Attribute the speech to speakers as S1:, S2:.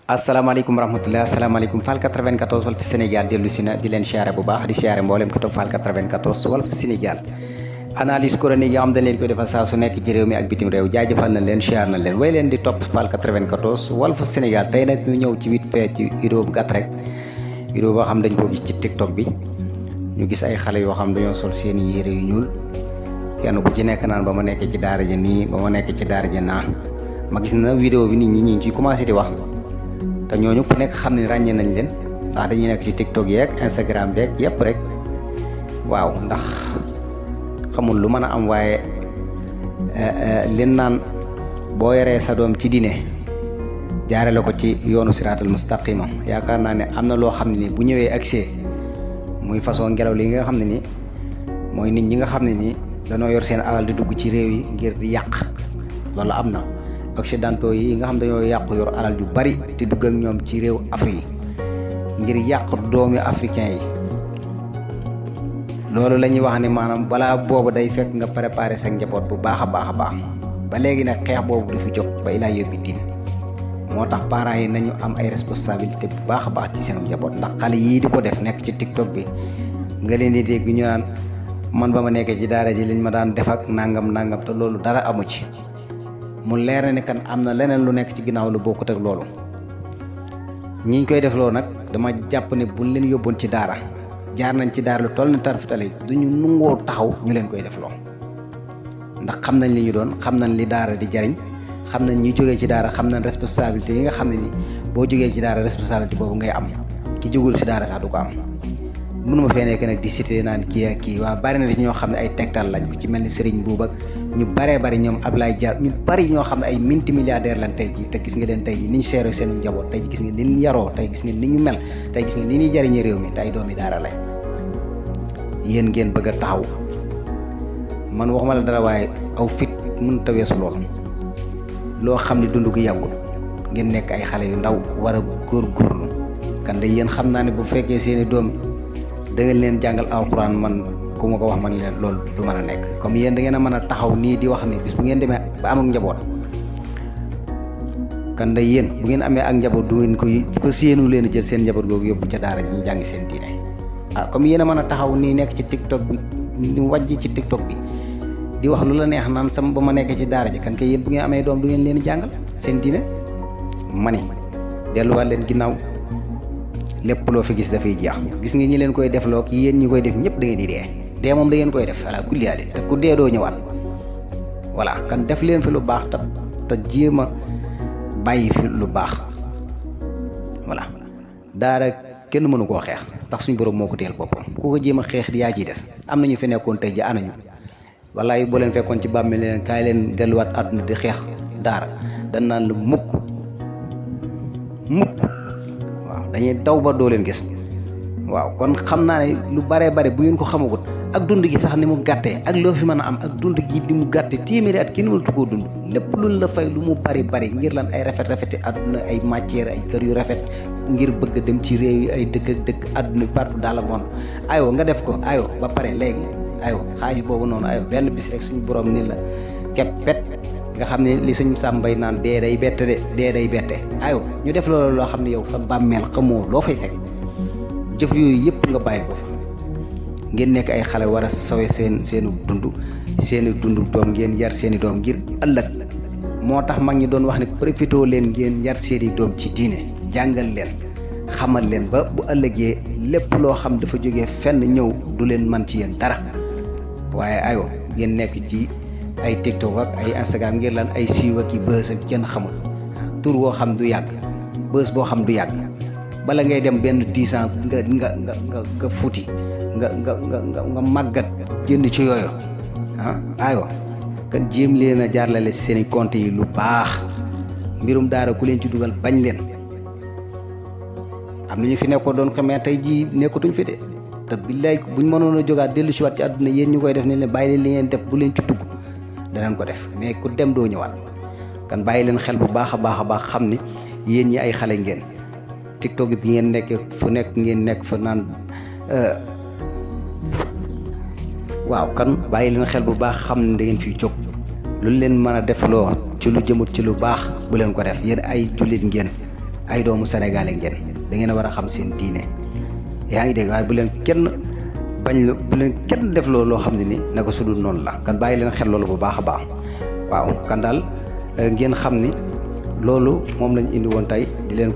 S1: asalaamaaleykum rahmatulah asalaamaaleykum Fall 94 Walf Sénégal dellu si na di leen siyaare bu baax di siyaare mboolem ko topp Fall 94 Walf Sénégal analyse chronique yi am dañ leen koy defal saa su nekk ci réew mi ak bitim réew jaajëfal na leen siyaar na leen way leen di topp Fall 94 Walf Sénégal tey nag ñu ñëw ci vite fait ci vidéo bu gàtt rek vidéo boo xam dañ ko gis ci TikTok bi ñu gis ay xale yoo xam dañoo sol seen yére yu ñuul kenn ku ci nekk naan ba ma nekk ci daara ji nii ba ma nekk ci daara ji naan ma gis na vidéo bi nit ñi ñu ngi ciy commencé di wax te ñooñu ku nekk xam ne ràññee nañ leen ndax dañuy nekk ci TikTok yeeg Instagram beeg yëpp rek waaw ndax xamul lu mën a am waaye leen naan boo yoree sa doom ci diine jaarale ko ci yoonu siraatal mustaqima yaakaar naa ne am na loo xam ne ni bu ñëwee accès muy façon ngelaw li nga xam ne ni mooy nit ñi nga xam ne ni dañoo yor seen alal di dugg ci réew yi ngir di yàq loolu am na occidentaux yi nga xam dañoo yàqu yor alal yu bari di dugg ak ñoom ci réew Afrique yi ngir yàq doomi africain yi loolu la ñuy wax ne maanaam balaa boobu day fekk nga préparer sa njaboot bu baax a baax a baax ba léegi nag xeex boobu du fi jóg ba ilaa yóbbi diin moo tax parents yi nañu am ay responsabilité bu baax a baax ci seen njaboot ndax xale yii di ko def nekk ci TikTok bi nga leen di dégg ñu naan man ba ma nekkee ci daara ji liñ ma daan def ak nangam te loolu dara amu ci mu leer na ne kan am na leneen lu nekk ci ginnaaw lu bokkut ak loolu ñiñ koy def loolu nag dama jàpp ne buñ leen yóbboon ci daara jaar nañ ci daara lu toll ni tarfitale duñu nungoo taxaw ñu leen koy def loolu ndax xam nañ li ñu doon xam nañ li daara di jariñ xam nañ ñi jógee ci daara xam nañ responsabilité yi nga xam ne ni boo jógee ci daara responsabilité boobu ngay am ki jógul ci daara sax du ko am mënuma fee nekk nag di cité naan kii ak kii waa bari na di ñoo xam ne ay tegtal lañ ko ci mel ni Serigne Boubak ñu baree bari ñoom Ablaye Dia ñu bari ñoo xam ne ay multimilliardaire lañ tey ji te gis nga leen tey ji ni ñu seero seen njaboot tey ji gis nga ni ñu yaroo tey gis nga ni ñu mel tey gis nga ni ñuy jariñe réew mi te ay doomi daara lañ yéen ngeen bëgg a taxaw man waxuma la dara waaye aw fit mënut a weesu lool loo xam ne dund gi yàggul ngeen nekk ay xale yu ndaw war a góorgóorlu kan de yéen xam naa ne bu fekkee seeni doom da ngeen leen jàngal alxuraan man ku ma ko wax man leen loolu du mën a nekk comme yéen da ngeen a mën a taxaw nii di wax ni bis bu ngeen demee ba am ak njaboot kan de yéen bu ngeen amee ak njaboot du ngeen koy fas yéenu leen a jël seen njaboot googu yóbbu ca daara ji ñu jàngi seen diine comme yéen a mën a taxaw nii nekk ci TikTok bi ñu wàjj ci TikTok bi di wax lu la neex naan sama ba ma nekk ci daara ji kan kay yéen bu ngeen amee doom du ngeen leen jàngal seen diine mani delluwaat leen ginnaaw lépp loo fi gis dafay jeex gis nga ñi leen koy defloo ki yéen ñi koy def ñëpp da ngeen di dee moom da ngeen koy def voilà kulliyaale te ku dee doo ñëwaat voilà kan def leen fi lu baax te jéem a bàyyi fi lu baax voilà daara kenn mënu koo xeex ndax suñu borom moo ko teel boppam ku ko jéem a xeex yaa ciy des am na ñu fi nekkoon tey ji anañu wallaay boo leen fekkoon ci bàmmeel leen kaay leen delluwaat àdduna di xeex daara dañ naan la mukk waaw dañuy daw ba doo leen gis waaw kon xam naa ne lu baree bare bu ngeen ko xamagut ak dund gi sax ni mu gàttee ak loo fi mën a am ak dund gi ni mu gàttee téeméeri at kenn mënatu koo dund lépp luñ la fay lu mu bari ngir lan ay rafeti àdduna ay matière ay kër yu rafet ngir bëgg dem ci réew yi ay dëkk ak dëkk àdduna partout dans le monde aywa nga def ko aywa ba pare léegi aywa xaalis boobu noonu aywa benn bis rek suñu borom ni la keppet nga xam ne li suñu sàmbay naan dee day bette aywa ñu def loolu loo xam ne yow sa bàmmeel xamoo loo fay fekk jëf yooyu yëpp nga bàyyi ko fa ngeen nekk ay xale war a sawe seeni dund doom ngeen yar seeni doom ngir ëllëg moo tax mag ñi doon wax ne profité leen ngeen yar seeni doom ci diine jàngal leen xamal leen ba bu ëllëgee lépp loo xam dafa jógee fenn ñëw du leen man ci yéen dara waaye aywa ngeen nekk ci ay TikTok ak ay Instagram ngir lan ay siiw ak i bës ak kenn xamul tur woo xam du yàgg bës boo xam du yàgg bala ngay dem benn 10 ans nga fuuti nga màggat jënd ci yooyu aywa kan jéem leen a jaarlale si seen i compte yi lu baax mbirum daara ku leen ci dugal bañ leen am na ñu fi nekkoon doon xamee tey jii nekkatuñ fi de te billaay buñ mënoon a jógaat dellu si waat ci àdduna yéen ñu koy def ne leen bàyyi leen li ngeen def bu leen ci dugg danañ ko def mais ku dem doo ñëwaat kan bàyyi leen xel bu baax a baax xam ni yéen ñi ay xale ngeen TikTok bi ngeen nekkee fu nekk ngeen nekk fa naan waaw kan bàyyi leen xel bu baax xam ne da ngeen fiy jóg lu leen mën a def loo ci lu jëmut ci lu baax bu leen ko def yéen ay jullit ngeen ay doomu sénégalais ngeen da ngeen a war a xam seen diine yaa ngi dégg waaye bu leen kenn bu leen kenn def loo xam ne ni naka sudul noonu la kan bàyyi leen xel loolu bu baax a baax waaw kan daal ngeen xam ni loolu moom lañ indi woon tey di leen ko